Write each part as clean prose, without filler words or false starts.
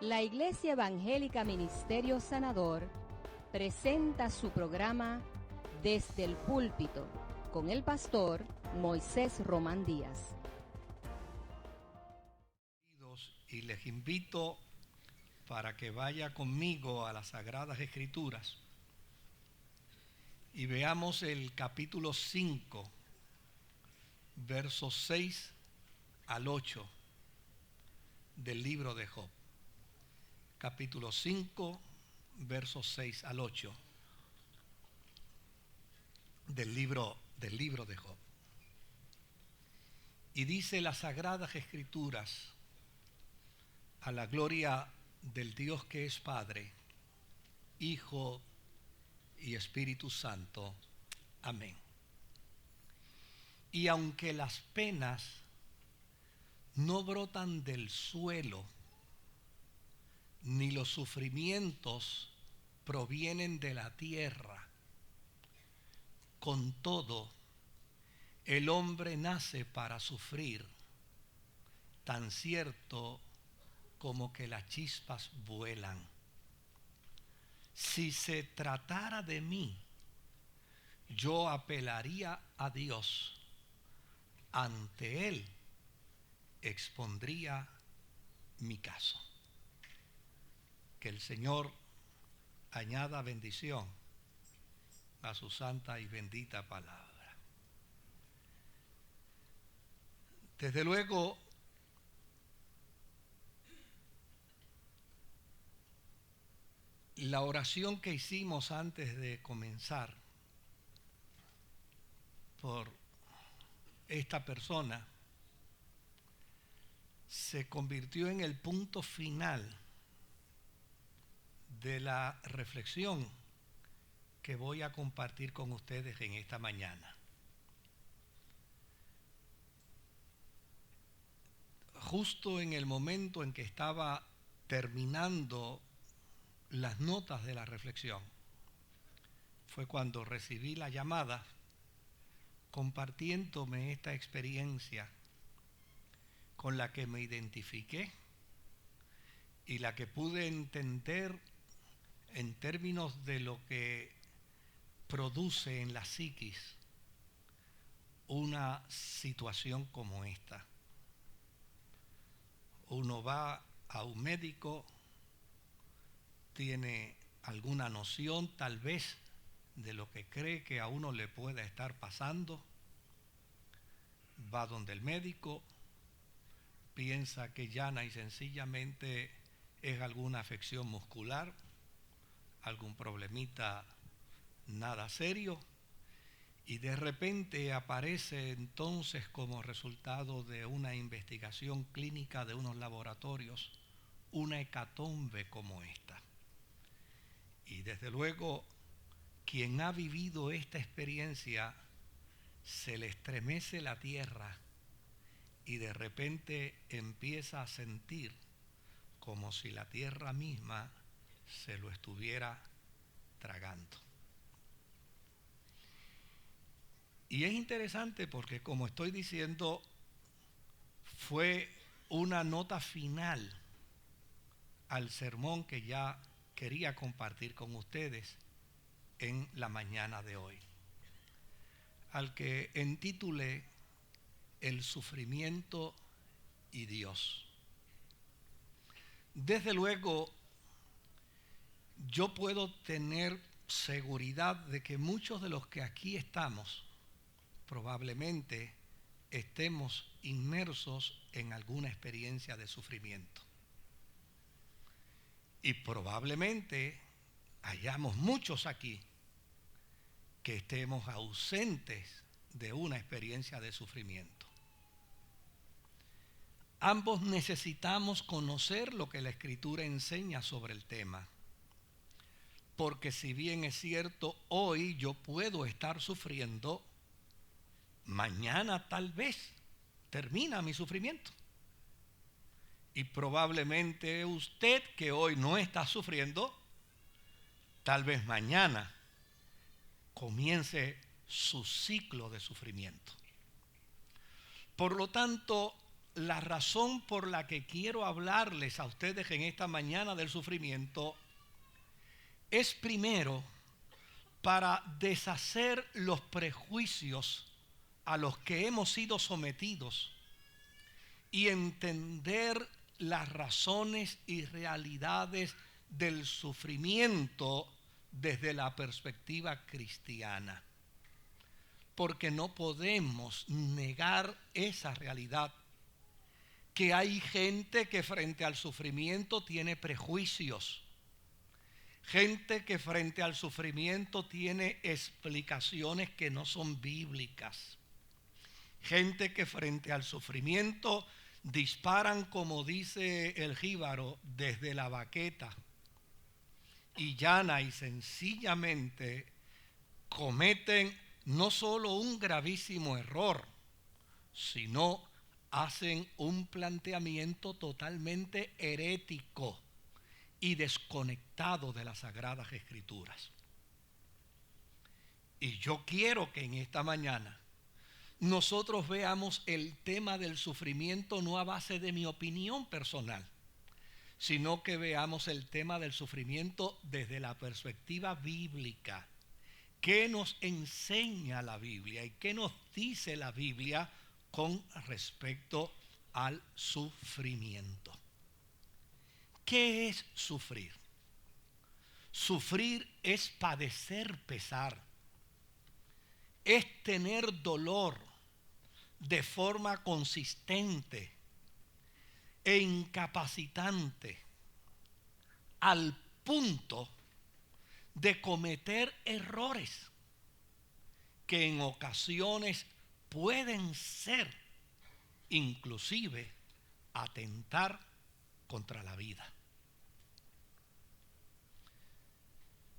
La Iglesia Evangélica Ministerio Sanador presenta su programa Desde el Púlpito con el pastor Moisés Román Díaz. Y les invito para que vaya conmigo a las Sagradas Escrituras y veamos el capítulo 5, versos 6 al 8 del libro de Job. Capítulo 5, versos 6 al 8 del libro de Job. Y dice las Sagradas Escrituras: a la gloria del Dios que es Padre, Hijo y Espíritu Santo. Amén. Y aunque las penas no brotan del suelo, ni los sufrimientos provienen de la tierra, con todo, el hombre nace para sufrir, tan cierto como que las chispas vuelan. Si se tratara de mí, yo apelaría a Dios. Ante Él expondría mi caso. Que el Señor añada bendición a su santa y bendita palabra. Desde luego, la oración que hicimos antes de comenzar por esta persona se convirtió en el punto final de la reflexión que voy a compartir con ustedes en esta mañana. Justo en el momento en que estaba terminando las notas de la reflexión, fue cuando recibí la llamada compartiéndome esta experiencia con la que me identifiqué y la que pude entender en términos de lo que produce en la psiquis una situación como esta. Uno va a un médico, tiene alguna noción tal vez de lo que cree que a uno le pueda estar pasando, va donde el médico, piensa que llana y sencillamente es alguna afección muscular, algún problemita nada serio, y de repente aparece entonces como resultado de una investigación clínica de unos laboratorios una hecatombe como esta. Y desde luego, quien ha vivido esta experiencia, se le estremece la tierra y de repente empieza a sentir como si la tierra misma se lo estuviera tragando. Y es interesante porque, como estoy diciendo, fue una nota final al sermón que ya quería compartir con ustedes en la mañana de hoy, al que intitulé El sufrimiento y Dios. Desde luego, yo puedo tener seguridad de que muchos de los que aquí estamos probablemente estemos inmersos en alguna experiencia de sufrimiento. Y probablemente hayamos muchos aquí que estemos ausentes de una experiencia de sufrimiento. Ambos necesitamos conocer lo que la Escritura enseña sobre el tema. Porque si bien es cierto, hoy yo puedo estar sufriendo, mañana tal vez termina mi sufrimiento. Y probablemente usted que hoy no está sufriendo, tal vez mañana comience su ciclo de sufrimiento. Por lo tanto, la razón por la que quiero hablarles a ustedes en esta mañana del sufrimiento es primero para deshacer los prejuicios a los que hemos sido sometidos y entender las razones y realidades del sufrimiento desde la perspectiva cristiana. Porque no podemos negar esa realidad, que hay gente que frente al sufrimiento tiene prejuicios, gente que frente al sufrimiento tiene explicaciones que no son bíblicas, gente que frente al sufrimiento disparan, como dice el jíbaro, desde la baqueta y llana y sencillamente cometen no solo un gravísimo error, sino hacen un planteamiento totalmente herético y desconectado de las Sagradas Escrituras. Y yo quiero que en esta mañana nosotros veamos el tema del sufrimiento no a base de mi opinión personal, sino que veamos el tema del sufrimiento desde la perspectiva bíblica. ¿Qué nos enseña la Biblia y qué nos dice la Biblia con respecto al sufrimiento? ¿Qué es sufrir? Sufrir es padecer pesar, es tener dolor de forma consistente e incapacitante al punto de cometer errores que en ocasiones pueden ser inclusive atentar contra la vida.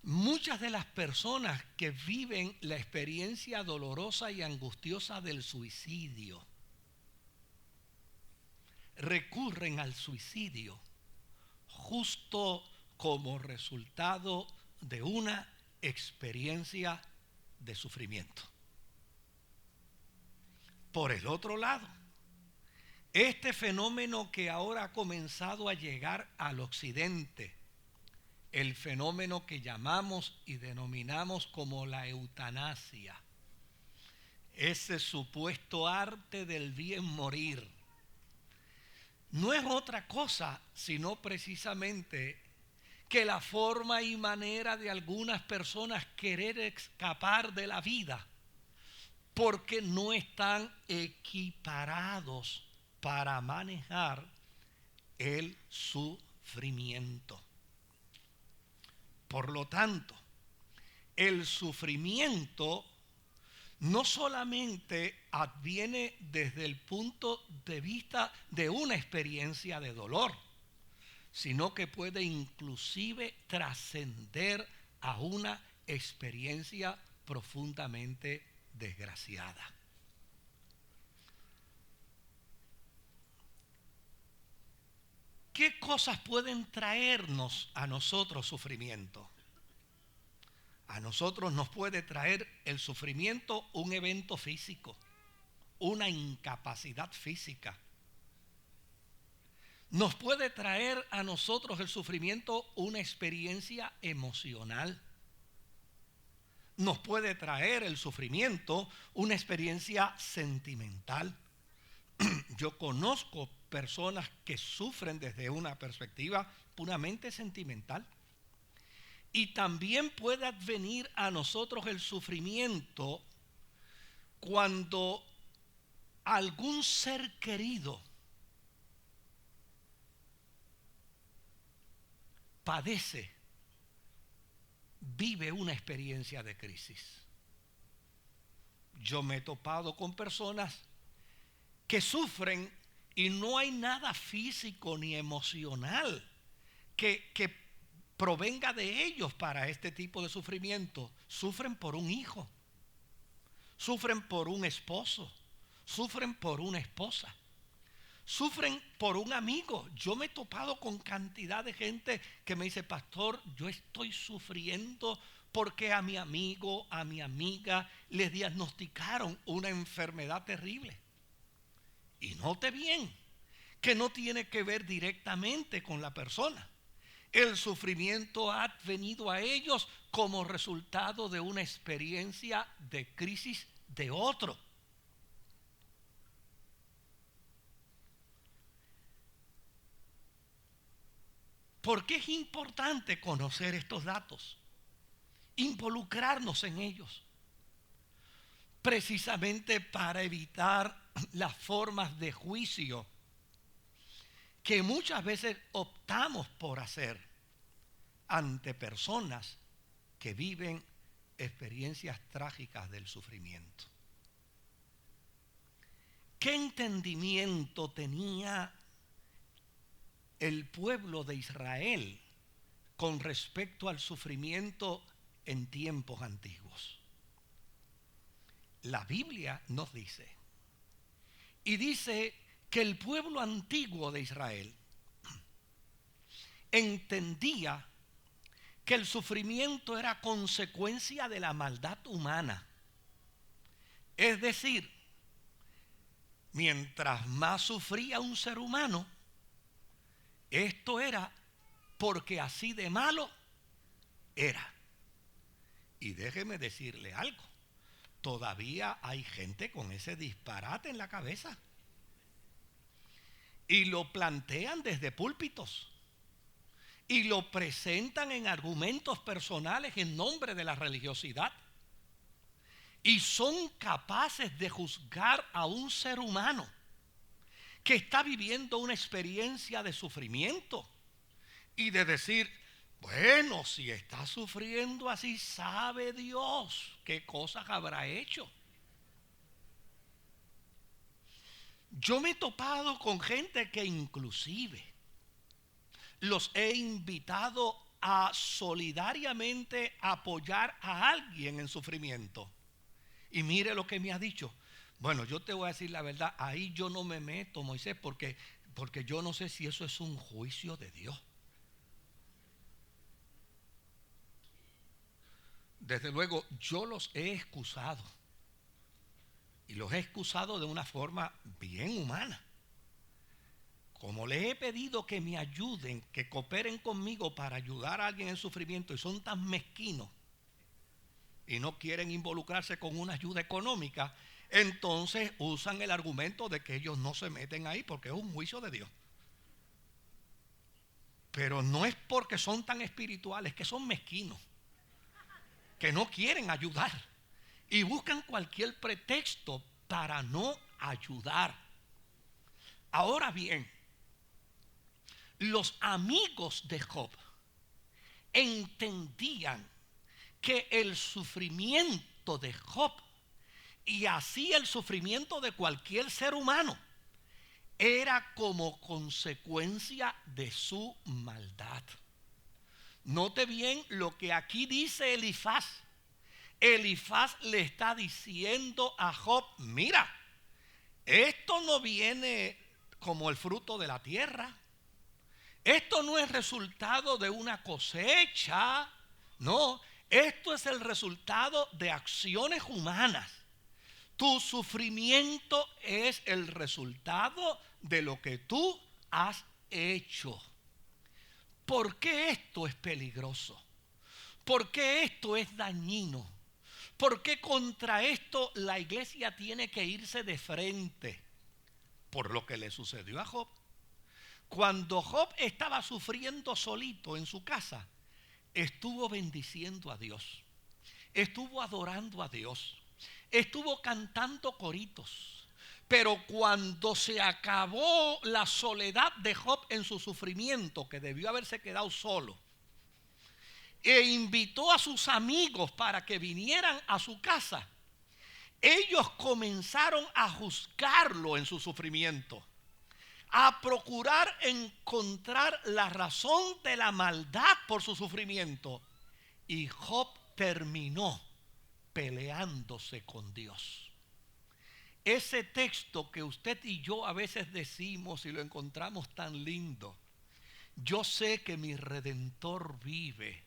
Muchas de las personas que viven la experiencia dolorosa y angustiosa del suicidio recurren al suicidio justo como resultado de una experiencia de sufrimiento. Por el otro lado, este fenómeno que ahora ha comenzado a llegar al occidente, el fenómeno que llamamos y denominamos como la eutanasia, ese supuesto arte del bien morir, no es otra cosa sino precisamente que la forma y manera de algunas personas querer escapar de la vida porque no están equiparados para manejar el sufrimiento. Por lo tanto, el sufrimiento no solamente adviene desde el punto de vista de una experiencia de dolor, sino que puede inclusive trascender a una experiencia profundamente desgraciada. ¿Qué cosas pueden traernos a nosotros sufrimiento? A nosotros nos puede traer el sufrimiento un evento físico, una incapacidad física. Nos puede traer a nosotros el sufrimiento una experiencia emocional. Nos puede traer el sufrimiento una experiencia sentimental. Yo conozco personas que sufren desde una perspectiva puramente sentimental. Y también puede advenir a nosotros el sufrimiento cuando algún ser querido padece, vive una experiencia de crisis. Yo me he topado con personas que sufren y no hay nada físico ni emocional que provenga de ellos para este tipo de sufrimiento. Sufren por un hijo, sufren por un esposo, sufren por una esposa, sufren por un amigo. Yo me he topado con cantidad de gente que me dice: pastor, yo estoy sufriendo porque a mi amigo, a mi amiga les diagnosticaron una enfermedad terrible. Y note bien, que no tiene que ver directamente con la persona. El sufrimiento ha venido a ellos como resultado de una experiencia de crisis de otro. ¿Por qué es importante conocer estos datos? Involucrarnos en ellos. Precisamente para evitar las formas de juicio que muchas veces optamos por hacer ante personas que viven experiencias trágicas del sufrimiento. ¿Qué entendimiento tenía el pueblo de Israel con respecto al sufrimiento en tiempos antiguos? La Biblia nos dice, y dice que el pueblo antiguo de Israel entendía que el sufrimiento era consecuencia de la maldad humana. Es decir, mientras más sufría un ser humano, esto era porque así de malo era. Y déjeme decirle algo, todavía hay gente con ese disparate en la cabeza. Y lo plantean desde púlpitos. Y lo presentan en argumentos personales en nombre de la religiosidad. Y son capaces de juzgar a un ser humano que está viviendo una experiencia de sufrimiento. Y de decir, bueno, si está sufriendo así, sabe Dios qué cosas habrá hecho. Yo me he topado con gente que inclusive los he invitado a solidariamente apoyar a alguien en sufrimiento. Y mire lo que me ha dicho. Bueno, yo te voy a decir la verdad, ahí yo no me meto, Moisés, porque yo no sé si eso es un juicio de Dios. Desde luego, yo los he excusado. Y los he excusado de una forma bien humana. Como les he pedido que me ayuden, que cooperen conmigo para ayudar a alguien en sufrimiento y son tan mezquinos y no quieren involucrarse con una ayuda económica, entonces usan el argumento de que ellos no se meten ahí porque es un juicio de Dios. Pero no es porque son tan espirituales, que son mezquinos, que no quieren ayudar y buscan cualquier pretexto para no ayudar. Ahora bien, los amigos de Job entendían que el sufrimiento de Job y así el sufrimiento de cualquier ser humano era como consecuencia de su maldad. Note bien lo que aquí dice Elifaz. Elifaz le está diciendo a Job, mira, esto no viene como el fruto de la tierra. Esto no es resultado de una cosecha, no, esto es el resultado de acciones humanas. Tu sufrimiento es el resultado de lo que tú has hecho. ¿Por qué esto es peligroso? ¿Por qué esto es dañino? ¿Por qué contra esto la iglesia tiene que irse de frente? Por lo que le sucedió a Job. Cuando Job estaba sufriendo solito en su casa, estuvo bendiciendo a Dios, estuvo adorando a Dios, estuvo cantando coritos. Pero cuando se acabó la soledad de Job en su sufrimiento, que debió haberse quedado solo, e invitó a sus amigos para que vinieran a su casa, ellos comenzaron a juzgarlo en su sufrimiento, a procurar encontrar la razón de la maldad por su sufrimiento. Y Job terminó peleándose con Dios. Ese texto que usted y yo a veces decimos y lo encontramos tan lindo, yo sé que mi Redentor vive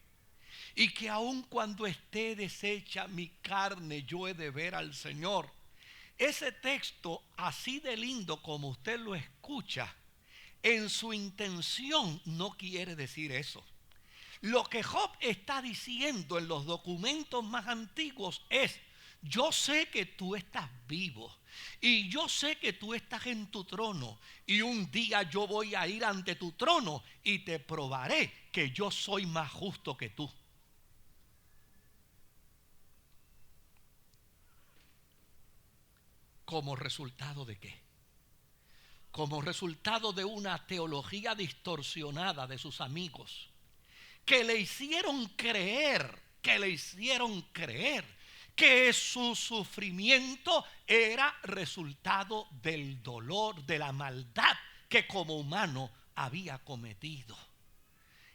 y que aun cuando esté deshecha mi carne, yo he de ver al Señor. Ese texto, así de lindo como usted lo escucha, en su intención no quiere decir eso. Lo que Job está diciendo en los documentos más antiguos es: yo sé que tú estás vivo y yo sé que tú estás en tu trono, y un día yo voy a ir ante tu trono y te probaré que yo soy más justo que tú. ¿Como resultado de qué? Como resultado de una teología distorsionada de sus amigos, que le hicieron creer que su sufrimiento era resultado del dolor, de la maldad que como humano había cometido.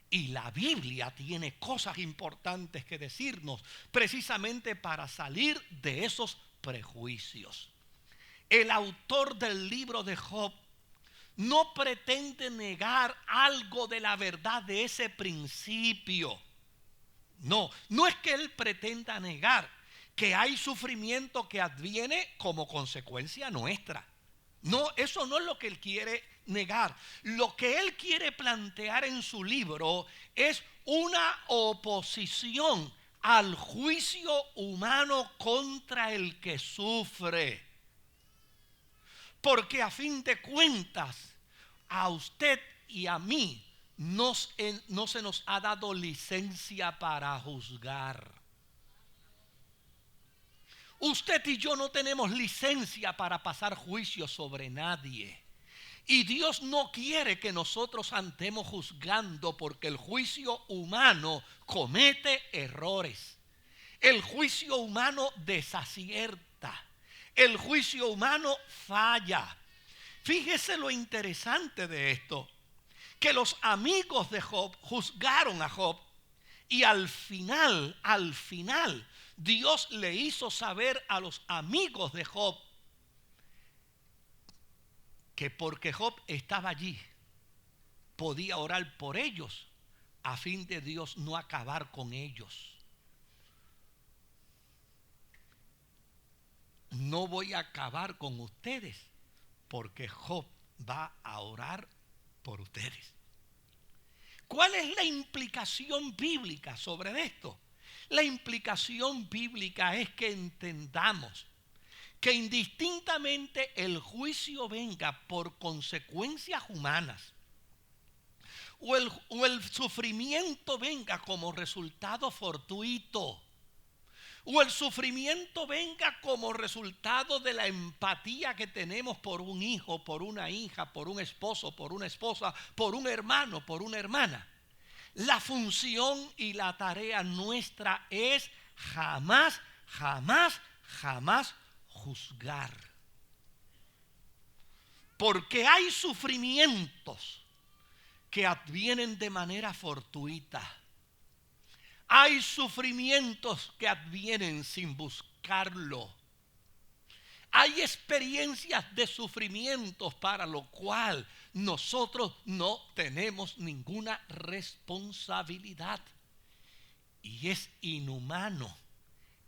Y la Biblia tiene cosas importantes que decirnos precisamente para salir de esos prejuicios. El autor del libro de Job no pretende negar algo de la verdad de ese principio. No es que él pretenda negar que hay sufrimiento que adviene como consecuencia nuestra. No, eso no es lo que él quiere negar. Lo que él quiere plantear en su libro es una oposición al juicio humano contra el que sufre. Porque a fin de cuentas, a usted y a mí no se nos ha dado licencia para juzgar. Usted y yo no tenemos licencia para pasar juicio sobre nadie. Y Dios no quiere que nosotros andemos juzgando, porque el juicio humano comete errores. El juicio humano desacierta. El juicio humano falla. Fíjese lo interesante de esto, que los amigos de Job juzgaron a Job, y al final, Dios le hizo saber a los amigos de Job que porque Job estaba allí, podía orar por ellos, a fin de Dios no acabar con ellos. No voy a acabar con ustedes, porque Job va a orar por ustedes. ¿Cuál es la implicación bíblica sobre esto? La implicación bíblica es que entendamos que indistintamente el juicio venga por consecuencias humanas, o el sufrimiento venga como resultado fortuito, o el sufrimiento venga como resultado de la empatía que tenemos por un hijo, por una hija, por un esposo, por una esposa, por un hermano, por una hermana. La función y la tarea nuestra es jamás juzgar. Porque hay sufrimientos que advienen de manera fortuita. Hay sufrimientos que advienen sin buscarlo. Hay experiencias de sufrimientos para lo cual nosotros no tenemos ninguna responsabilidad. Y es inhumano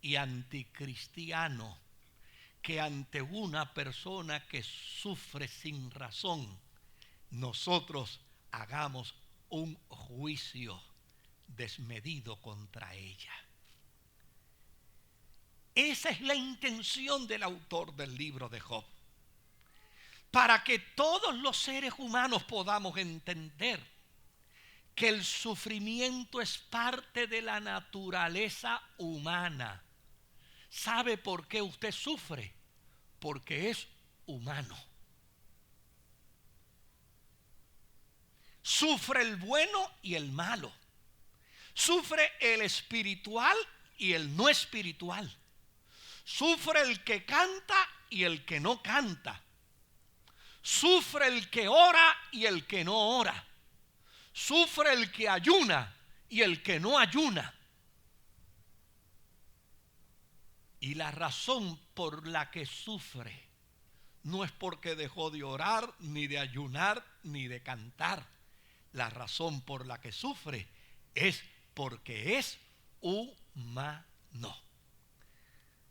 y anticristiano que ante una persona que sufre sin razón, nosotros hagamos un juicio desmedido contra ella. Esa es la intención del autor del libro de Job, para que todos los seres humanos podamos entender que el sufrimiento es parte de la naturaleza humana. ¿Sabe por qué usted sufre? Porque es humano. Sufre el bueno y el malo. Sufre el espiritual y el no espiritual. Sufre el que canta y el que no canta. Sufre el que ora y el que no ora. Sufre el que ayuna y el que no ayuna. Y la razón por la que sufre no es porque dejó de orar, ni de ayunar, ni de cantar. La razón por la que sufre es porque es humano.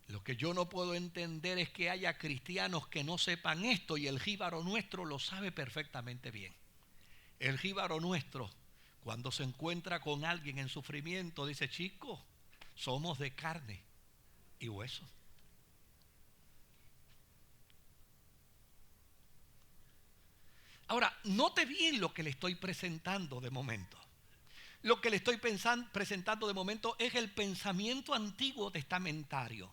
Lo que yo no puedo entender es que haya cristianos que no sepan esto, y el jíbaro nuestro lo sabe perfectamente bien. El jíbaro nuestro, cuando se encuentra con alguien en sufrimiento, dice: chicos, somos de carne y hueso. Ahora, note bien lo que le estoy presentando de momento. Lo que le estoy presentando de momento es el pensamiento antiguo testamentario,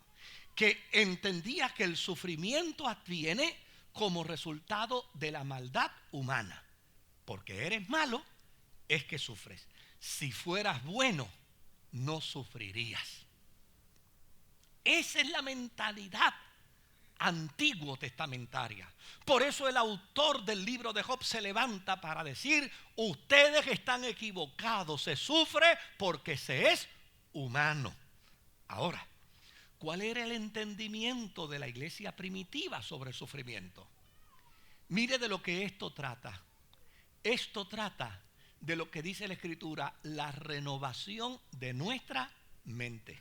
que entendía que el sufrimiento adviene como resultado de la maldad humana. Porque eres malo, es que sufres. Si fueras bueno, no sufrirías. Esa es la mentalidad antiguo testamentaria. Por eso el autor del libro de Job se levanta para decir: ustedes están equivocados, se sufre porque se es humano. Ahora, ¿cuál era el entendimiento de la iglesia primitiva sobre el sufrimiento? Mire de lo que esto trata. Esto trata de lo que dice la Escritura: la renovación de nuestra mente.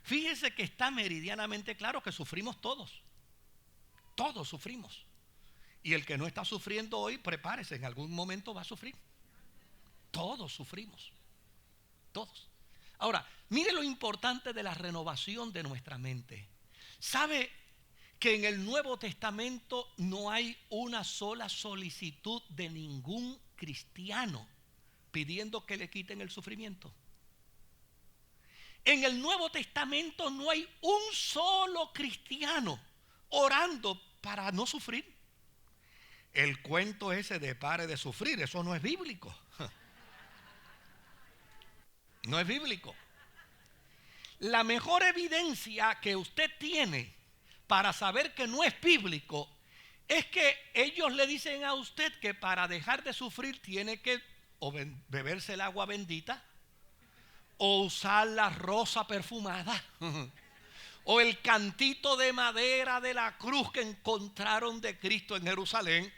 Fíjese que está meridianamente claro que sufrimos todos. Todos sufrimos. Y el que no está sufriendo hoy, prepárese, en algún momento va a sufrir. Todos sufrimos. Todos. Ahora, mire lo importante de la renovación de nuestra mente. ¿Sabe que en el Nuevo Testamento no hay una sola solicitud de ningún cristiano pidiendo que le quiten el sufrimiento? En el Nuevo Testamento no hay un solo cristiano orando para no sufrir. El cuento ese de pare de sufrir, eso no es bíblico. No es bíblico. La mejor evidencia que usted tiene para saber que no es bíblico es que ellos le dicen a usted que para dejar de sufrir tiene que o beberse el agua bendita, o usar la rosa perfumada, o el cantito de madera de la cruz que encontraron de Cristo en Jerusalén,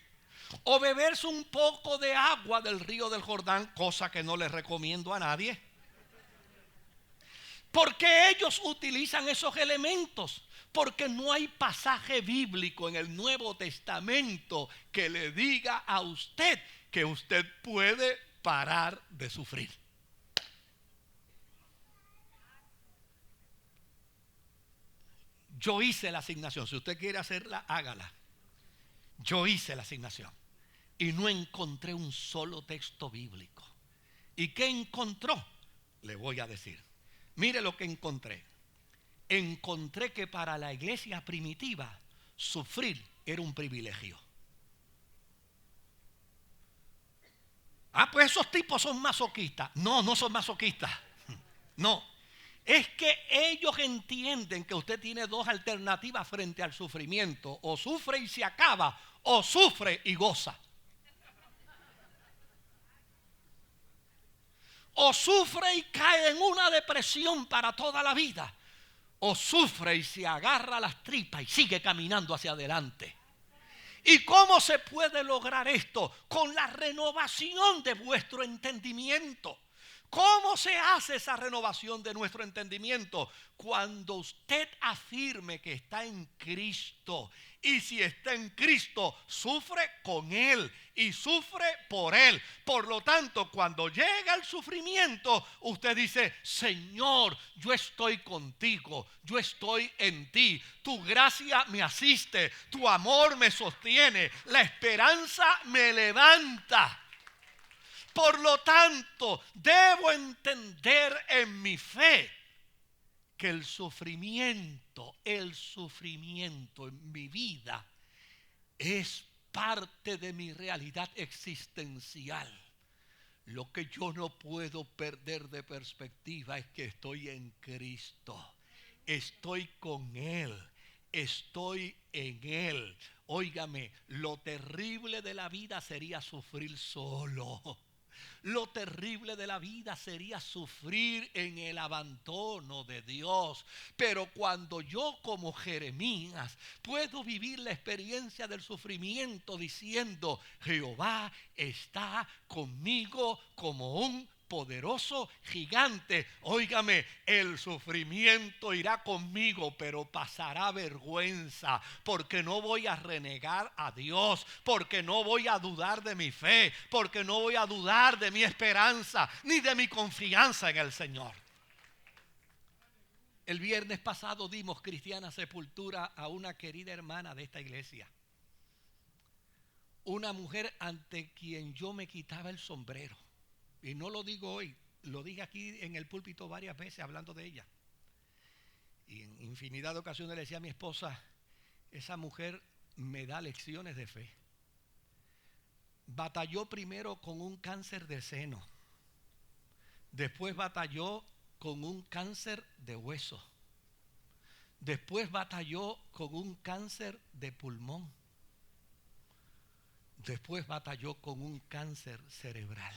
o beberse un poco de agua del río del Jordán, cosa que no les recomiendo a nadie. Porque ellos utilizan esos elementos, porque no hay pasaje bíblico en el Nuevo Testamento que le diga a usted que usted puede parar de sufrir. Yo hice la asignación. Si usted quiere hacerla, hágala. Yo hice la asignación y no encontré un solo texto bíblico. ¿Y qué encontró? Le voy a decir. Mire lo que encontré. Encontré que para la iglesia primitiva sufrir era un privilegio. Pues esos tipos son masoquistas. No, no son masoquistas. No. Es que ellos entienden que usted tiene dos alternativas frente al sufrimiento: o sufre y se acaba, o sufre y goza. O sufre y cae en una depresión para toda la vida, o sufre y se agarra las tripas y sigue caminando hacia adelante. ¿Y cómo se puede lograr esto? Con la renovación de vuestro entendimiento. ¿Cómo se hace esa renovación de nuestro entendimiento? Cuando usted afirme que está en Cristo. Y si está en Cristo, sufre con Él y sufre por Él. Por lo tanto, cuando llega el sufrimiento, usted dice: Señor, yo estoy contigo, yo estoy en ti. Tu gracia me asiste, tu amor me sostiene, la esperanza me levanta. Por lo tanto, debo entender en mi fe que el sufrimiento en mi vida es parte de mi realidad existencial. Lo que yo no puedo perder de perspectiva es que estoy en Cristo, estoy con Él, estoy en Él. Óigame, lo terrible de la vida sería sufrir solo. Lo terrible de la vida sería sufrir en el abandono de Dios. Pero cuando yo, como Jeremías, puedo vivir la experiencia del sufrimiento diciendo: Jehová está conmigo como un poderoso gigante. Óigame, el sufrimiento irá conmigo, pero pasará vergüenza, porque no voy a renegar a Dios, porque no voy a dudar de mi fe, porque no voy a dudar de mi esperanza, ni de mi confianza en el Señor. El viernes pasado dimos cristiana sepultura a una querida hermana de esta iglesia. Una mujer ante quien yo me quitaba el sombrero. Y no lo digo hoy, lo dije aquí en el púlpito varias veces hablando de ella. Y en infinidad de ocasiones le decía a mi esposa, esa mujer me da lecciones de fe. Batalló primero con un cáncer de seno. Después batalló con un cáncer de hueso. Después batalló con un cáncer de pulmón. Después batalló con un cáncer cerebral.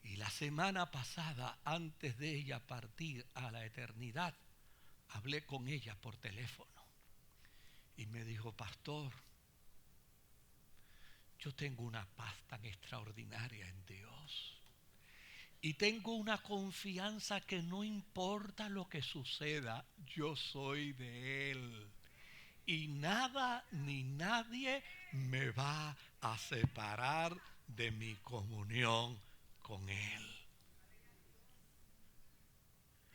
Y la semana pasada, antes de ella partir a la eternidad, hablé con ella por teléfono. Y me dijo, pastor, yo tengo una paz tan extraordinaria en Dios. Y tengo una confianza que no importa lo que suceda, yo soy de Él. Y nada ni nadie me va a separar de mi comunión con Él.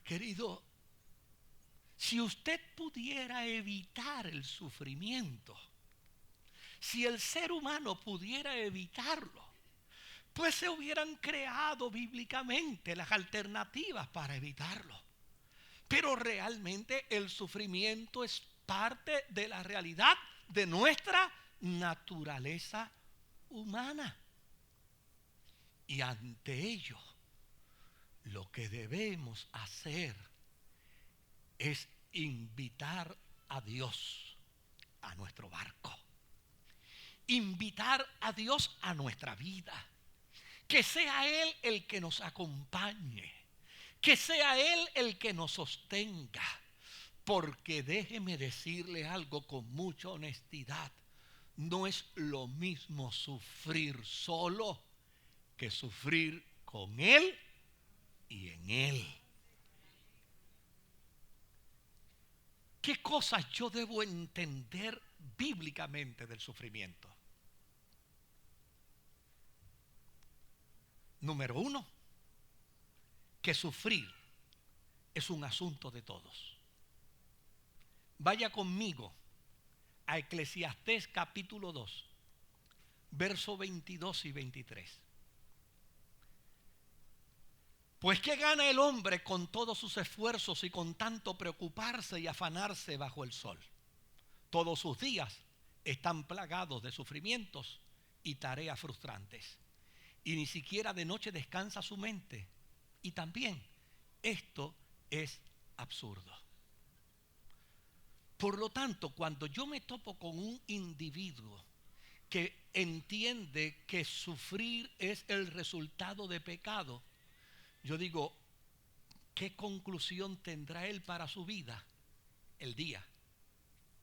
Querido, si usted pudiera evitar el sufrimiento, si el ser humano pudiera evitarlo, pues se hubieran creado bíblicamente las alternativas para evitarlo. Pero realmente el sufrimiento es parte de la realidad de nuestra naturaleza humana. Y ante ello, lo que debemos hacer es invitar a Dios a nuestro barco. Invitar a Dios a nuestra vida. Que sea Él el que nos acompañe. Que sea Él el que nos sostenga. Porque déjeme decirle algo con mucha honestidad. No es lo mismo sufrir solo que sufrir con Él y en Él. ¿Qué cosas yo debo entender bíblicamente del sufrimiento? Número 1, que sufrir es un asunto de todos. Vaya conmigo a Eclesiastés capítulo 2, versos 22 y 23. Pues ¿qué gana el hombre con todos sus esfuerzos y con tanto preocuparse y afanarse bajo el sol? Todos sus días están plagados de sufrimientos y tareas frustrantes. Y ni siquiera de noche descansa su mente. Y también esto es absurdo. Por lo tanto, cuando yo me topo con un individuo que entiende que sufrir es el resultado de pecado, yo digo, ¿qué conclusión tendrá él para su vida el día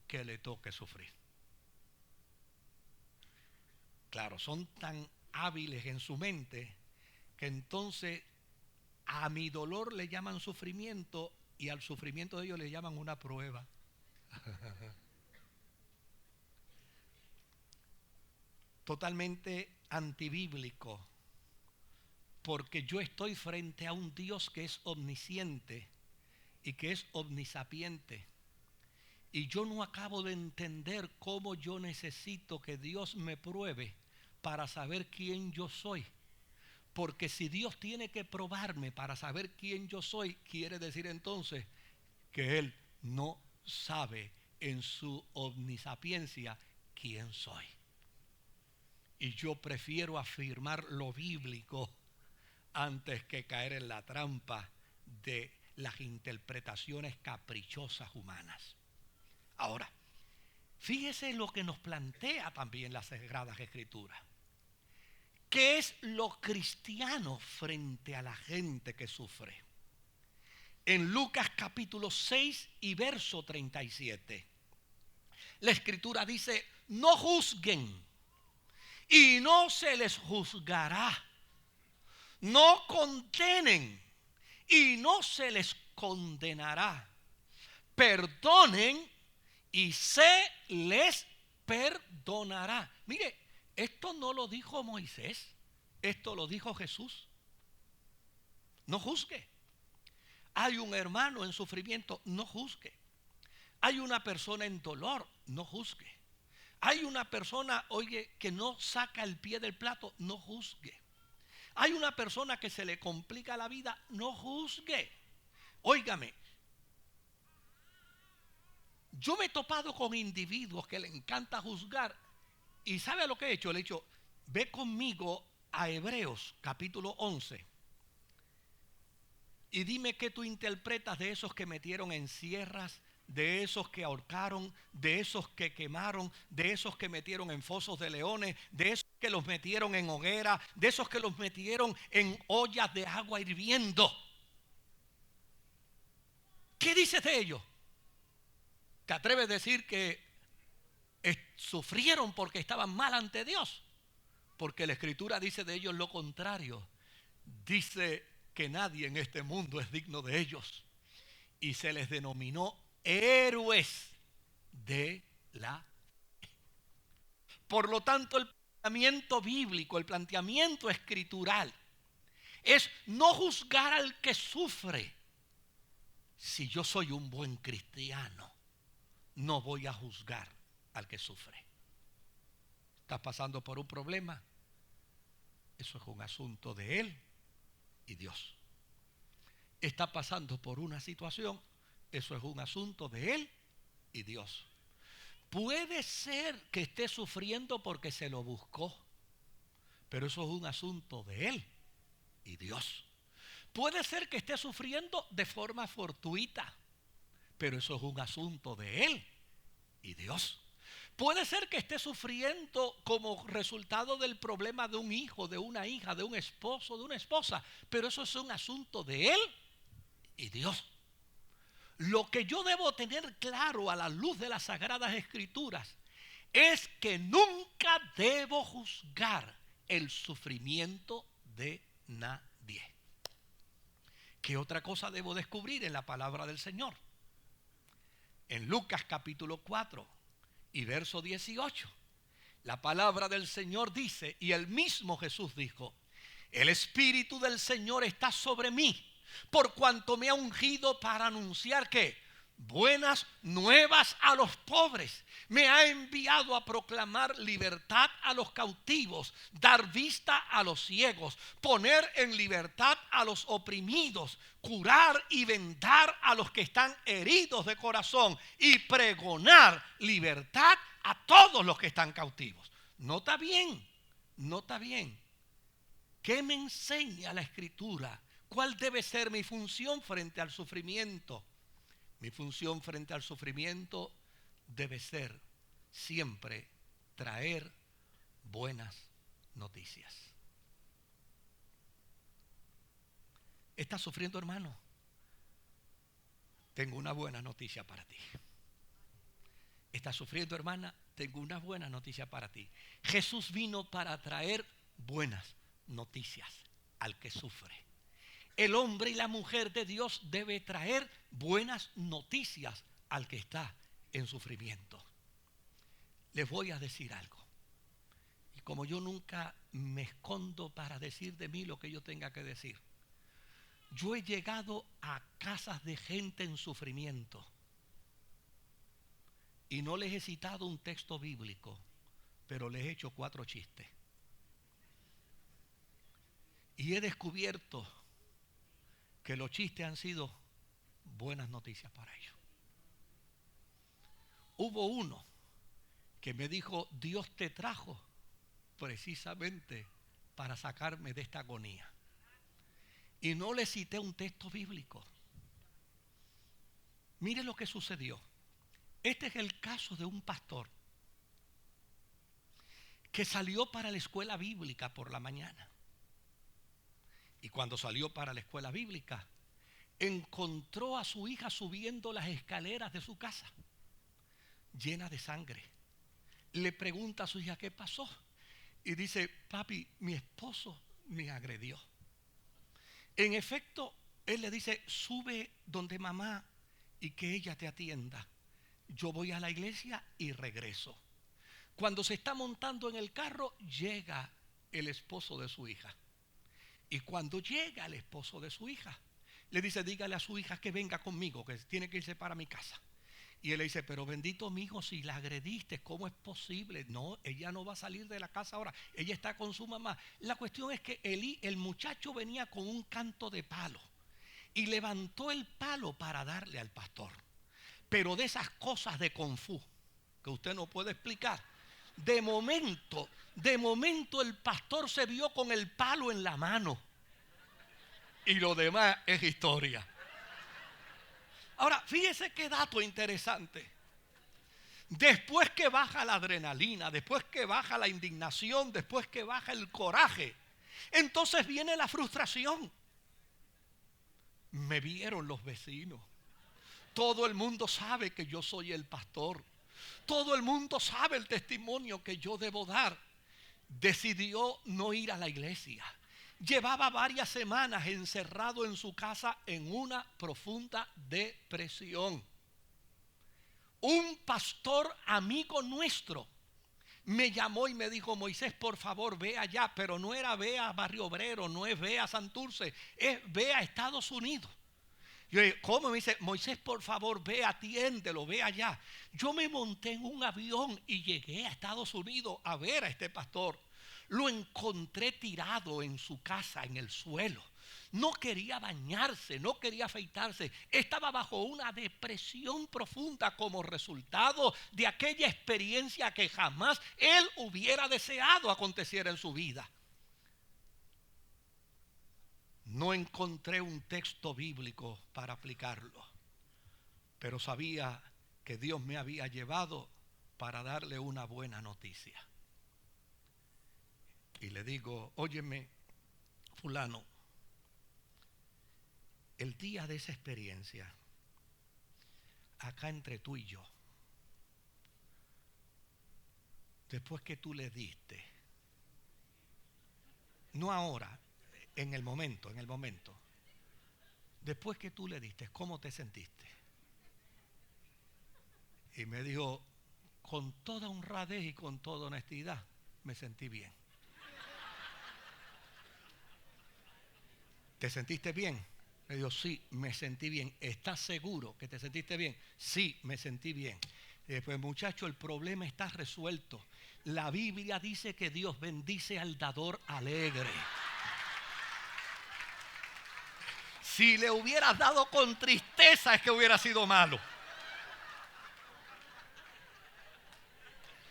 que le toque sufrir? Claro, son tan hábiles en su mente que entonces a mi dolor le llaman sufrimiento y al sufrimiento de ellos le llaman una prueba. Totalmente antibíblico, porque yo estoy frente a un Dios que es omnisciente y que es omnisapiente. Y yo no acabo de entender cómo yo necesito que Dios me pruebe para saber quién yo soy. Porque si Dios tiene que probarme para saber quién yo soy, quiere decir entonces que Él no sabe en su omnisapiencia quién soy. Y yo prefiero afirmar lo bíblico antes que caer en la trampa de las interpretaciones caprichosas humanas. Ahora, fíjese lo que nos plantea también las Sagradas Escrituras. ¿Qué es lo cristiano frente a la gente que sufre? En Lucas capítulo 6 y verso 37, la Escritura dice, no juzguen y no se les juzgará, No condenen y no se les condenará. Perdonen y se les perdonará. Mire, esto no lo dijo Moisés, esto lo dijo Jesús. No juzgue. Hay un hermano en sufrimiento, no juzgue. Hay una persona en dolor, no juzgue. Hay una persona, oye, que no saca el pie del plato, no juzgue. Hay una persona que se le complica la vida, no juzgue. Óigame, yo me he topado con individuos que le encanta juzgar. ¿Y sabe lo que he hecho? Le he dicho, ve conmigo a Hebreos capítulo 11 y dime qué tú interpretas de esos que metieron en sierras, de esos que ahorcaron, de esos que quemaron, de esos que metieron en fosos de leones, de esos que los metieron en hoguera, de esos que los metieron en ollas de agua hirviendo. ¿Qué dices de ellos? ¿Te atreves a decir que sufrieron porque estaban mal ante Dios? Porque la Escritura dice de ellos lo contrario. Dice que nadie en este mundo es digno de ellos. Y se les denominó héroes de la fe. Por lo tanto, el planteamiento bíblico, el planteamiento escritural, es no juzgar al que sufre. Si yo soy un buen cristiano, no voy a juzgar al que sufre. ¿Estás pasando por un problema? Eso es un asunto de él y Dios. ¿Está pasando por una situación? Eso es un asunto de él y Dios. Puede ser que esté sufriendo porque se lo buscó, pero eso es un asunto de él y Dios. Puede ser que esté sufriendo de forma fortuita, pero eso es un asunto de él y Dios. Puede ser que esté sufriendo como resultado del problema de un hijo, de una hija, de un esposo, de una esposa, pero eso es un asunto de él y Dios. Lo que yo debo tener claro a la luz de las Sagradas Escrituras es que nunca debo juzgar el sufrimiento de nadie. ¿Qué otra cosa debo descubrir en la palabra del Señor? En Lucas capítulo 4 y verso 18, la palabra del Señor dice, y el mismo Jesús dijo, el Espíritu del Señor está sobre mí, por cuanto me ha ungido para anunciar que buenas nuevas a los pobres. Me ha enviado a proclamar libertad a los cautivos, dar vista a los ciegos, poner en libertad a los oprimidos, curar y vendar a los que están heridos de corazón y pregonar libertad a todos los que están cautivos. Nota bien, nota bien. ¿Qué me enseña la Escritura? ¿Cuál debe ser mi función frente al sufrimiento? Mi función frente al sufrimiento debe ser siempre traer buenas noticias. ¿Estás sufriendo, hermano? Tengo una buena noticia para ti. ¿Estás sufriendo, hermana? Tengo una buena noticia para ti. Jesús vino para traer buenas noticias al que sufre. El hombre y la mujer de Dios debe traer buenas noticias al que está en sufrimiento. Les voy a decir algo. Y como yo nunca me escondo para decir de mí lo que yo tenga que decir, yo he llegado a casas de gente en sufrimiento y no les he citado un texto bíblico, pero les he hecho 4 chistes. Y he descubierto que los chistes han sido buenas noticias para ellos. Hubo uno que me dijo, Dios te trajo precisamente para sacarme de esta agonía. Y no le cité un texto bíblico. Mire lo que sucedió. Este es el caso de un pastor que salió para la escuela bíblica por la mañana. Y cuando salió para la escuela bíblica, encontró a su hija subiendo las escaleras de su casa, llena de sangre. Le pregunta a su hija, ¿qué pasó? Y dice, papi, mi esposo me agredió. En efecto, él le dice, sube donde mamá y que ella te atienda. Yo voy a la iglesia y regreso. Cuando se está montando en el carro, llega el esposo de su hija. Y cuando llega el esposo de su hija, le dice, dígale a su hija que venga conmigo, que tiene que irse para mi casa. Y él le dice, pero bendito mi hijo, si la agrediste, ¿cómo es posible? No, ella no va a salir de la casa ahora, ella está con su mamá. La cuestión es que el muchacho venía con un canto de palo y levantó el palo para darle al pastor. Pero de esas cosas de Kung Fu que usted no puede explicar, de momento el pastor se vio con el palo en la mano. Y lo demás es historia. Ahora, fíjese qué dato interesante. Después que baja la adrenalina, después que baja la indignación, después que baja el coraje, entonces viene la frustración. Me vieron los vecinos. Todo el mundo sabe que yo soy el pastor. Todo el mundo sabe el testimonio que yo debo dar. Decidió no ir a la iglesia. Llevaba varias semanas encerrado en su casa en una profunda depresión. Un pastor amigo nuestro me llamó y me dijo, Moisés, por favor, ve allá. Pero no era ve a Barrio Obrero, no es ve a Santurce, es ve a Estados Unidos. Yo le digo, ¿cómo? Me dice, Moisés, por favor, ve, atiéndelo, ve allá. Yo me monté en un avión y llegué a Estados Unidos a ver a este pastor. Lo encontré tirado en su casa, en el suelo. No quería bañarse, no quería afeitarse. Estaba bajo una depresión profunda como resultado de aquella experiencia que jamás él hubiera deseado aconteciera en su vida. No encontré un texto bíblico para aplicarlo, pero sabía que Dios me había llevado para darle una buena noticia. Y le digo, óyeme, fulano, el día de esa experiencia, acá entre tú y yo, después que tú le diste, no ahora, en el momento, después que tú le diste, ¿cómo te sentiste? Y me dijo, con toda honradez y con toda honestidad, me sentí bien. ¿Te sentiste bien? Me dijo, sí, me sentí bien. ¿Estás seguro que te sentiste bien? Sí, me sentí bien. Pues muchacho, el problema está resuelto. La Biblia dice que Dios bendice al dador alegre. Si le hubieras dado con tristeza es que hubiera sido malo.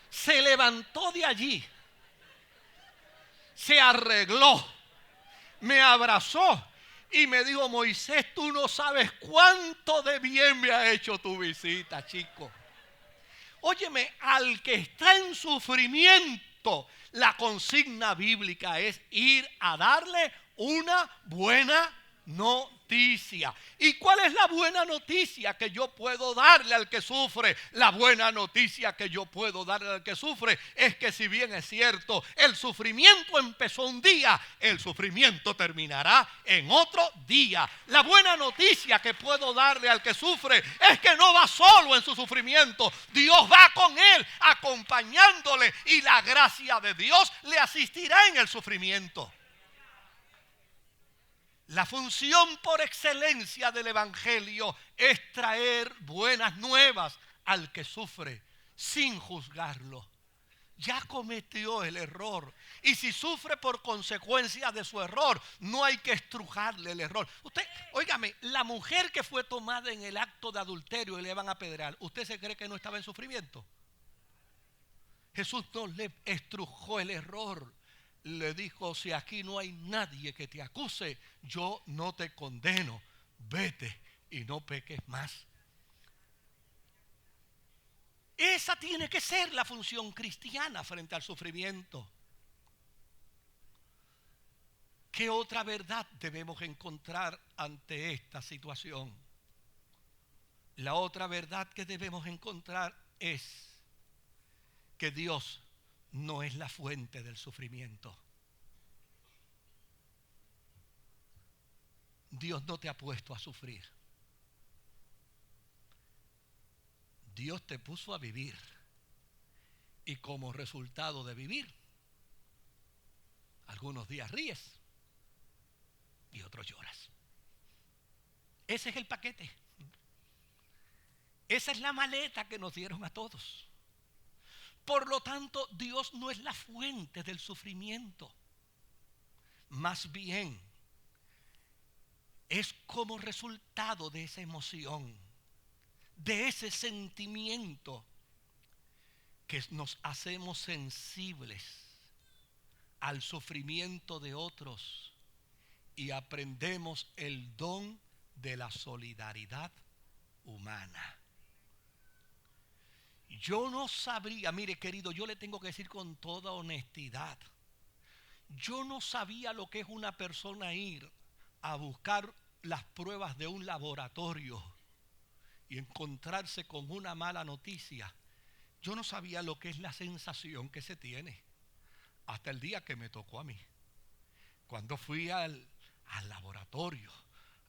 Se levantó de allí, se arregló, me abrazó y me dijo, Moisés, tú no sabes cuánto de bien me ha hecho tu visita, chico. Óyeme, al que está en sufrimiento, la consigna bíblica es ir a darle una buena noticia. ¿Y cuál es la buena noticia que yo puedo darle al que sufre? La buena noticia que yo puedo darle al que sufre es que, si bien es cierto, el sufrimiento empezó un día, el sufrimiento terminará en otro día. La buena noticia que puedo darle al que sufre es que no va solo en su sufrimiento. Dios va con él, acompañándole, y la gracia de Dios le asistirá en el sufrimiento. La función por excelencia del Evangelio es traer buenas nuevas al que sufre sin juzgarlo. Ya cometió el error, y si sufre por consecuencia de su error, no hay que estrujarle el error. Usted, óigame, la mujer que fue tomada en el acto de adulterio y le van a apedrear, ¿usted se cree que no estaba en sufrimiento? Jesús no le estrujó el error. Le dijo, si aquí no hay nadie que te acuse, yo no te condeno. Vete y no peques más. Esa tiene que ser la función cristiana frente al sufrimiento. ¿Qué otra verdad debemos encontrar ante esta situación? La otra verdad que debemos encontrar es que Dios no es la fuente del sufrimiento. Dios no te ha puesto a sufrir. Dios te puso a vivir. Y como resultado de vivir, algunos días ríes y otros lloras. Ese es el paquete. Esa es la maleta que nos dieron a todos. Por lo tanto, Dios no es la fuente del sufrimiento. Más bien, es como resultado de esa emoción, de ese sentimiento, que nos hacemos sensibles al sufrimiento de otros y aprendemos el don de la solidaridad humana. Yo no sabría, mire querido, yo le tengo que decir con toda honestidad, yo no sabía lo que es una persona ir a buscar las pruebas de un laboratorio y encontrarse con una mala noticia. Yo no sabía lo que es la sensación que se tiene hasta el día que me tocó a mí. Cuando fui al laboratorio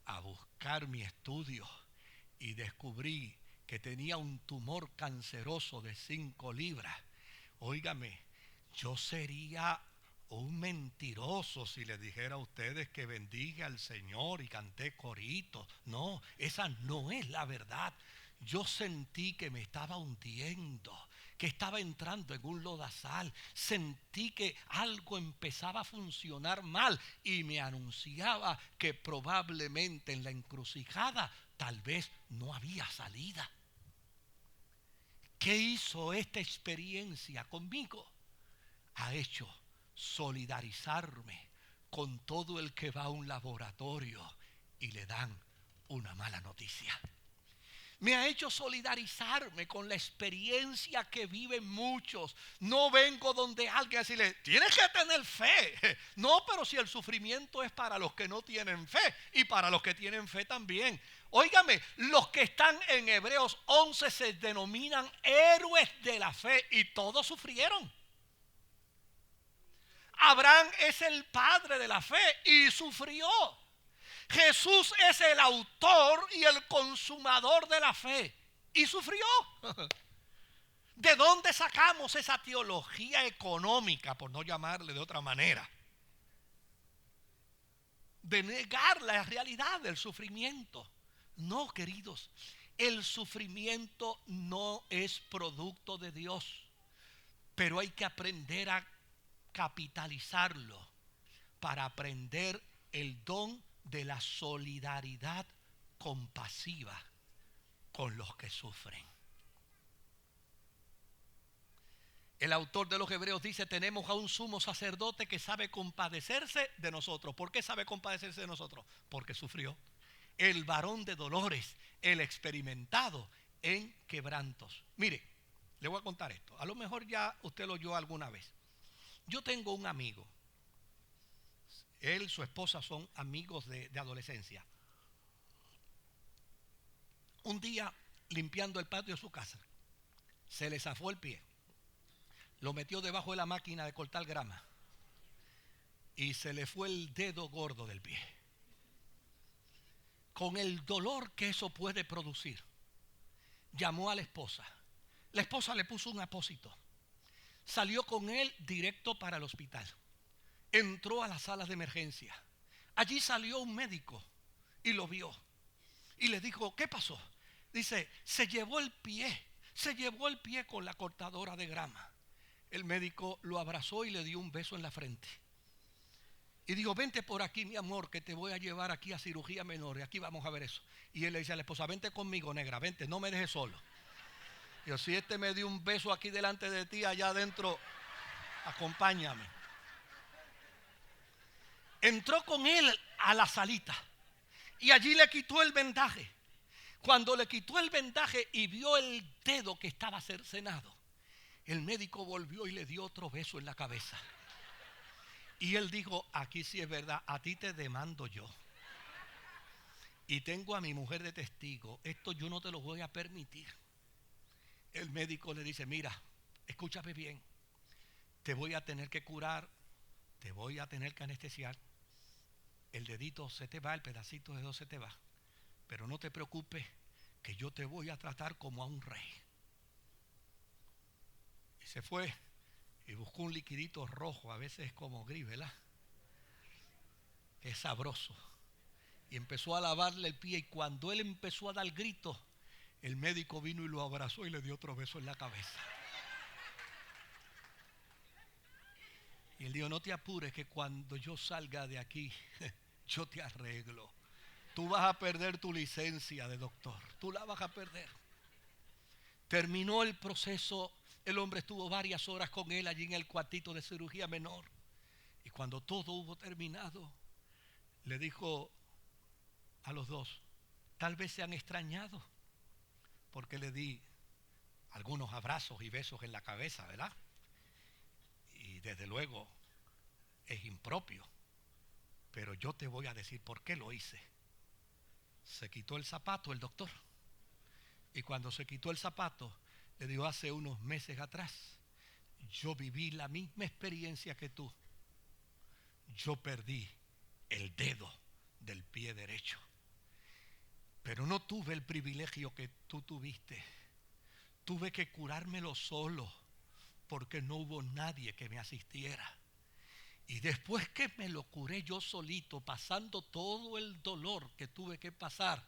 a buscar mi estudio y descubrí que tenía un tumor canceroso de 5 libras. Óigame, yo sería un mentiroso si les dijera a ustedes que bendiga al Señor y canté corito. No, esa no es la verdad. Yo sentí que me estaba hundiendo, que estaba entrando en un lodazal. Sentí que algo empezaba a funcionar mal y me anunciaba que probablemente en la encrucijada tal vez no había salida. ¿Qué hizo esta experiencia conmigo? Ha hecho solidarizarme con todo el que va a un laboratorio y le dan una mala noticia. Me ha hecho solidarizarme con la experiencia que viven muchos. No vengo donde alguien a decirle, tienes que tener fe. No, pero si el sufrimiento es para los que no tienen fe y para los que tienen fe también. Óigame, los que están en Hebreos 11 se denominan héroes de la fe y todos sufrieron. Abraham es el padre de la fe y sufrió. Jesús es el autor y el consumador de la fe y sufrió. ¿De dónde sacamos esa teología económica, por no llamarle de otra manera? De negar la realidad del sufrimiento. No, queridos, el sufrimiento no es producto de Dios, pero hay que aprender a capitalizarlo para aprender el don de la solidaridad compasiva con los que sufren. El autor de los Hebreos dice, tenemos a un sumo sacerdote que sabe compadecerse de nosotros. ¿Por qué sabe compadecerse de nosotros? Porque sufrió. El varón de dolores, el experimentado en quebrantos. Mire, le voy a contar esto. A lo mejor ya usted lo oyó alguna vez. Yo tengo un amigo. Él y su esposa son amigos de adolescencia. Un día, limpiando el patio de su casa, se le zafó el pie. Lo metió debajo de la máquina de cortar grama y se le fue el dedo gordo del pie. Con el dolor que eso puede producir, llamó a la esposa. La esposa le puso un apósito. Salió con él directo para el hospital. Entró a la sala de emergencia. Allí salió un médico y lo vio. Y le dijo, ¿qué pasó? Dice, se llevó el pie con la cortadora de grama. El médico lo abrazó y le dio un beso en la frente. Y dijo, vente por aquí, mi amor, que te voy a llevar aquí a cirugía menor. Y aquí vamos a ver eso. Y él le dice a la esposa, vente conmigo, negra, vente, no me dejes solo. Y yo, si este me dio un beso aquí delante de ti, allá adentro, acompáñame. Entró con él a la salita y allí le quitó el vendaje. Cuando le quitó el vendaje y vio el dedo que estaba cercenado, el médico volvió y le dio otro beso en la cabeza. Y él dijo, aquí sí es verdad, a ti te demando yo. Y tengo a mi mujer de testigo, esto yo no te lo voy a permitir. El médico le dice, mira, escúchame bien, te voy a tener que curar, te voy a tener que anestesiar. el dedito se te va, el pedacito de dedo se te va, pero no te preocupes que yo te voy a tratar como a un rey. Y se fue y buscó un liquidito rojo, a veces como gris, ¿verdad? Es sabroso. Y empezó a lavarle el pie, y cuando él empezó a dar gritos, el médico vino y lo abrazó y le dio otro beso en la cabeza. Y él dijo: no te apures, que cuando yo salga de aquí, yo te arreglo. Tú vas a perder tu licencia de doctor, tú la vas a perder. Terminó el proceso, el hombre estuvo varias horas con él allí en el cuartito de cirugía menor. Y cuando todo hubo terminado, le dijo a los dos: tal vez se han extrañado, porque le di algunos abrazos y besos en la cabeza, ¿verdad? Y desde luego es impropio, pero yo te voy a decir por qué lo hice. Se quitó el zapato el doctor, y cuando se quitó el zapato le dijo: hace unos meses atrás yo viví la misma experiencia que tú. Yo perdí el dedo del pie derecho, pero no tuve el privilegio que tú tuviste. Tuve que curármelo solo, porque no hubo nadie que me asistiera. Y después que me lo curé yo solito, pasando todo el dolor que tuve que pasar,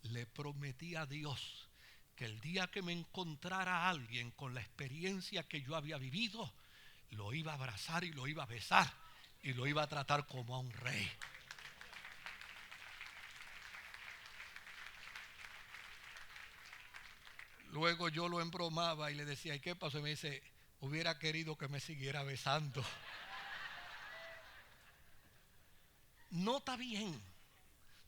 le prometí a Dios que el día que me encontrara alguien con la experiencia que yo había vivido, lo iba a abrazar y lo iba a besar y lo iba a tratar como a un rey. Luego yo lo embromaba y le decía: ¿y qué pasó? Y me dice: hubiera querido que me siguiera besando. Nota bien,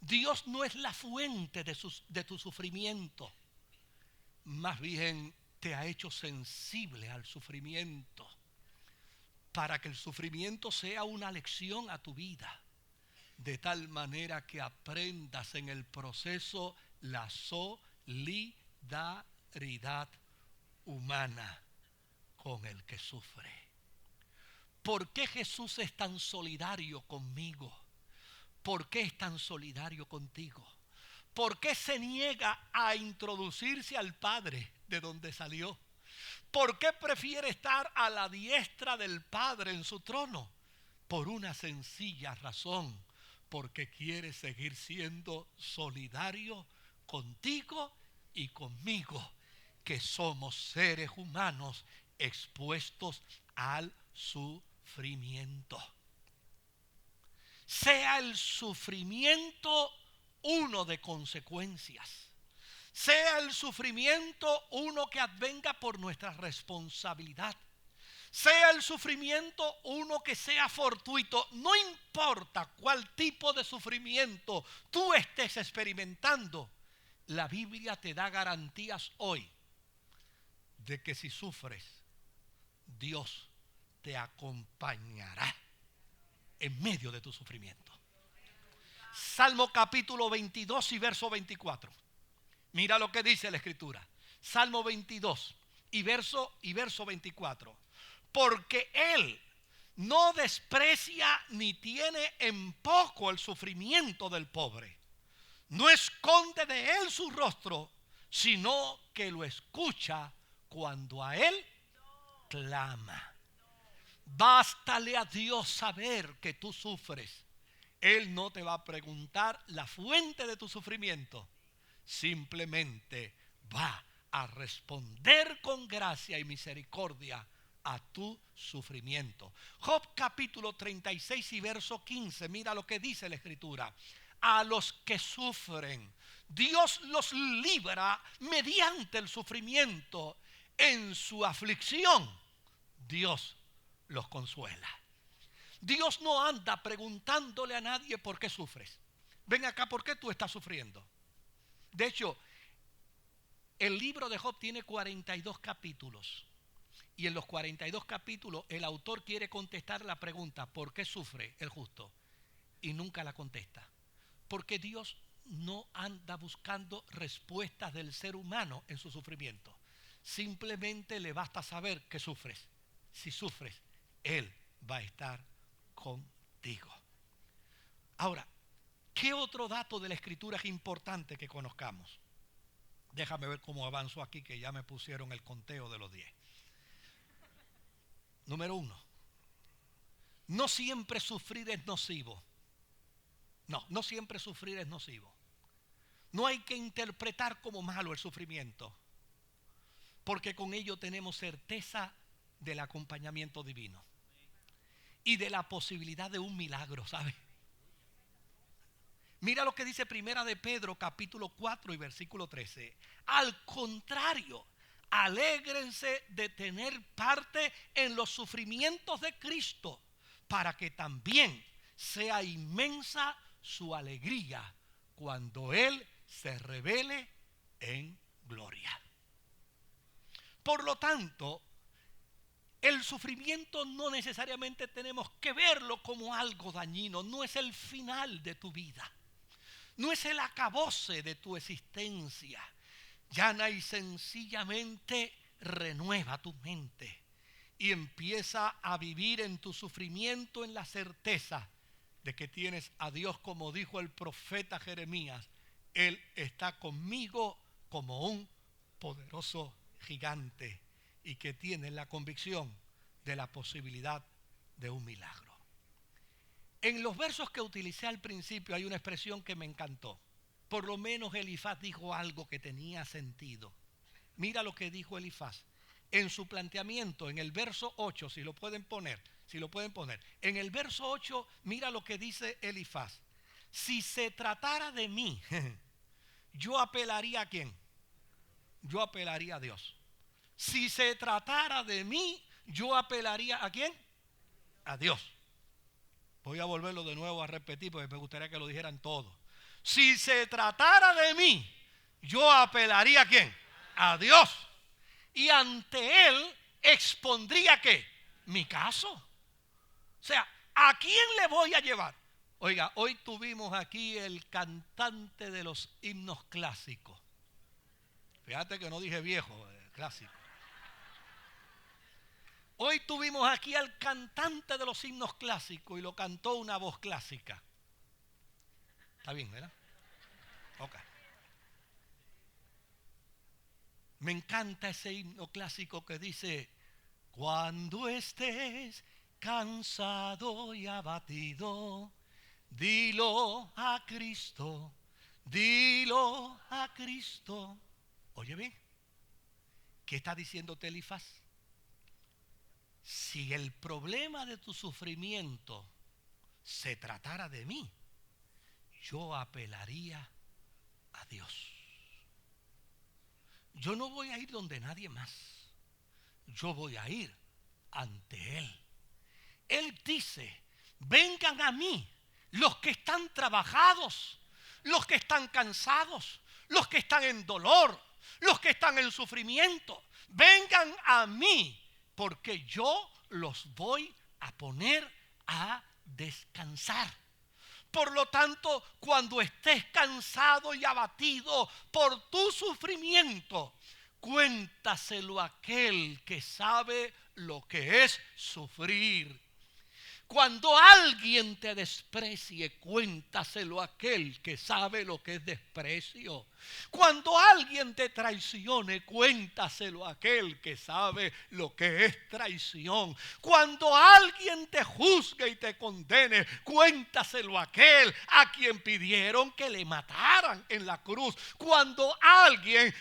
Dios no es la fuente de tu sufrimiento. Más bien te ha hecho sensible al sufrimiento, para que el sufrimiento sea una lección a tu vida, de tal manera que aprendas en el proceso la solidaridad humana con el que sufre. ¿Por qué Jesús es tan solidario conmigo? ¿Por qué es tan solidario contigo? ¿Por qué se niega a introducirse al Padre de donde salió? ¿Por qué prefiere estar a la diestra del Padre en su trono? Por una sencilla razón: porque quiere seguir siendo solidario contigo y conmigo, que somos seres humanos expuestos al sufrimiento. Sea el sufrimiento uno de consecuencias, sea el sufrimiento uno que advenga por nuestra responsabilidad, sea el sufrimiento uno que sea fortuito, no importa cuál tipo de sufrimiento tú estés experimentando, la Biblia te da garantías hoy de que si sufres, Dios te acompañará en medio de tu sufrimiento. Salmo capítulo 22 y verso 24. Mira lo que dice la Escritura. Salmo 22 y verso 24. Porque Él no desprecia ni tiene en poco el sufrimiento del pobre. No esconde de él su rostro, sino que lo escucha cuando a Él clama. Bástale a Dios saber que tú sufres. Él no te va a preguntar la fuente de tu sufrimiento. Simplemente va a responder con gracia y misericordia a tu sufrimiento. Job capítulo 36 y verso 15. Mira lo que dice la Escritura. A los que sufren, Dios los libra mediante el sufrimiento. En su aflicción, Dios los consuela. Dios no anda preguntándole a nadie por qué sufres. Ven acá, ¿por qué tú estás sufriendo? De hecho, el libro de Job tiene 42 capítulos. Y en los 42 capítulos el autor quiere contestar la pregunta: ¿por qué sufre el justo? Y nunca la contesta. Porque Dios no anda buscando respuestas del ser humano en su sufrimiento. Simplemente le basta saber que sufres. Si sufres, Él va a estar contigo. Ahora, ¿qué otro dato de la Escritura es importante que conozcamos? Déjame ver cómo avanzo aquí, que ya me pusieron el conteo de los 10. Número 1. No siempre sufrir es nocivo. No siempre sufrir es nocivo. No hay que interpretar como malo el sufrimiento, porque con ello tenemos certeza del acompañamiento divino y de la posibilidad de un milagro, ¿sabe? Mira lo que dice Primera de Pedro, capítulo 4 y versículo 13. Al contrario, alégrense de tener parte en los sufrimientos de Cristo, para que también sea inmensa su alegría cuando Él se revele en gloria. Por lo tanto, el sufrimiento no necesariamente tenemos que verlo como algo dañino. No es el final de tu vida. No es el acabose de tu existencia. Llana y sencillamente renueva tu mente y empieza a vivir en tu sufrimiento en la certeza de que tienes a Dios, como dijo el profeta Jeremías. Él está conmigo como un poderoso gigante, y que tienes la convicción de la posibilidad de un milagro. En los versos que utilicé al principio hay una expresión que me encantó. Por lo menos Elifaz dijo algo que tenía sentido. Mira lo que dijo Elifaz en su planteamiento en el verso 8, si lo pueden poner. En el verso 8, mira lo que dice Elifaz. Si se tratara de mí, yo apelaría ¿a quién? Yo apelaría a Dios. Si se tratara de mí, yo apelaría ¿a quién? A Dios. Voy a volverlo de nuevo a repetir porque me gustaría que lo dijeran todos. Si se tratara de mí, yo apelaría ¿a quién? A Dios. Y ante Él expondría ¿qué? Mi caso. O sea, ¿a quién le voy a llevar? Oiga, hoy tuvimos aquí el cantante de los himnos clásicos. Fíjate que no dije viejo, clásico. Hoy tuvimos aquí al cantante de los himnos clásicos y lo cantó una voz clásica. ¿Está bien, verdad? Ok. Me encanta ese himno clásico que dice: cuando estés cansado y abatido, dilo a Cristo, dilo a Cristo. Oye bien, ¿qué está diciéndote Elifaz? Si el problema de tu sufrimiento se tratara de mí, yo apelaría a Dios. Yo no voy a ir donde nadie más. Yo voy a ir ante Él. Él dice: vengan a mí los que están trabajados, los que están cansados, los que están en dolor, los que están en sufrimiento. Vengan a mí, porque yo los voy a poner a descansar. Por lo tanto, cuando estés cansado y abatido por tu sufrimiento, cuéntaselo a aquel que sabe lo que es sufrir. Cuando alguien te desprecie, cuéntaselo a aquel que sabe lo que es desprecio. Cuando alguien te traicione, cuéntaselo a aquel que sabe lo que es traición. Cuando alguien te juzgue y te condene, cuéntaselo a aquel a quien pidieron que le mataran en la cruz. Cuando alguien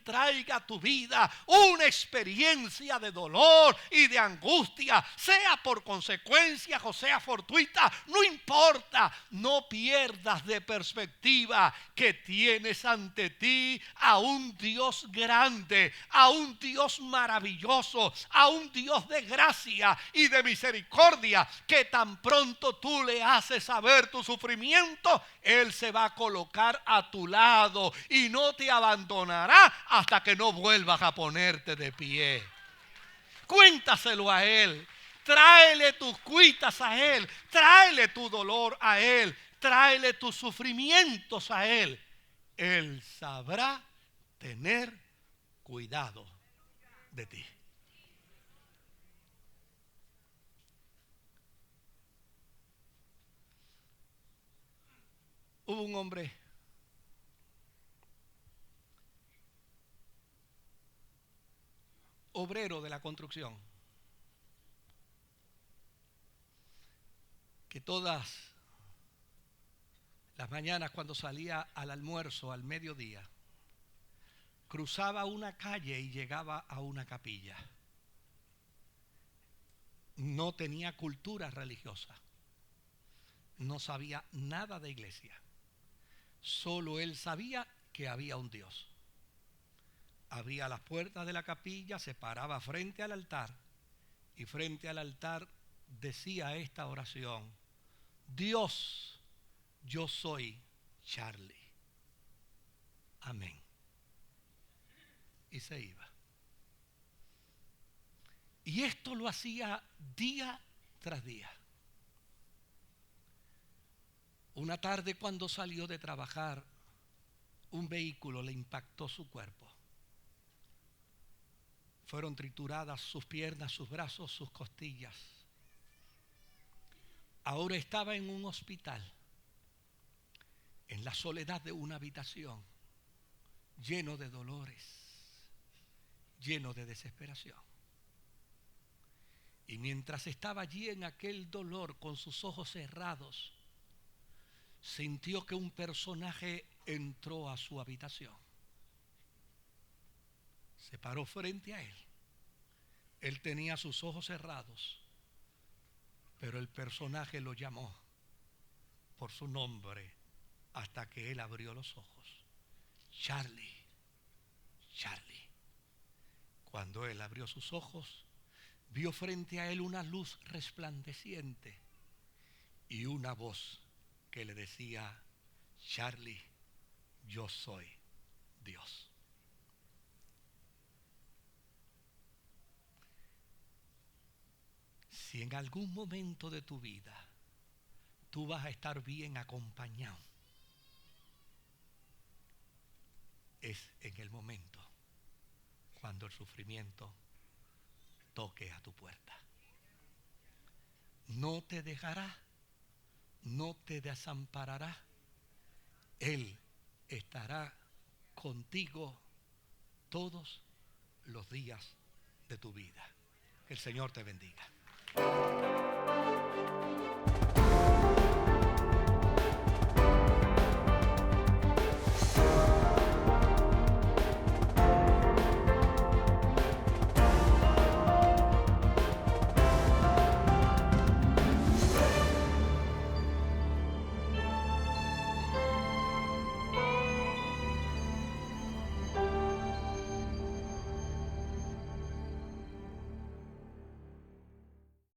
traiga a tu vida una experiencia de dolor y de angustia, sea por consecuencias o sea fortuita, no importa, no pierdas de perspectiva que tienes ante ti a un Dios grande, a un Dios maravilloso, a un Dios de gracia y de misericordia, que tan pronto tú le haces saber tu sufrimiento, Él se va a colocar a tu lado y no te abandonará hasta que no vuelvas a ponerte de pie. Cuéntaselo a Él. Tráele tus cuitas a Él, tráele tu dolor a Él, tráele tus sufrimientos a Él. Él sabrá tener cuidado de ti. Hubo un hombre obrero de la construcción que todas las mañanas, cuando salía al almuerzo al mediodía, cruzaba una calle y llegaba a una capilla. No tenía cultura religiosa, no sabía nada de iglesia, solo él sabía que había un Dios. Abría las puertas de la capilla, se paraba frente al altar y frente al altar decía esta oración: Dios, yo soy Charlie. Amén. Y se iba. Y esto lo hacía día tras día. Una tarde, cuando salió de trabajar, un vehículo le impactó su cuerpo. Fueron trituradas sus piernas, sus brazos, sus costillas. Ahora estaba en un hospital, en la soledad de una habitación, lleno de dolores, lleno de desesperación. Y mientras estaba allí en aquel dolor, con sus ojos cerrados, sintió que un personaje entró a su habitación. Se paró frente a él. Él tenía sus ojos cerrados, pero el personaje lo llamó por su nombre hasta que él abrió los ojos. Charlie, Charlie. Cuando él abrió sus ojos, vio frente a él una luz resplandeciente y una voz que le decía: Charlie, yo soy Dios. Si en algún momento de tu vida tú vas a estar bien acompañado, es en el momento cuando el sufrimiento toque a tu puerta. No te dejará, no te desamparará. Él estará contigo todos los días de tu vida. Que el Señor te bendiga.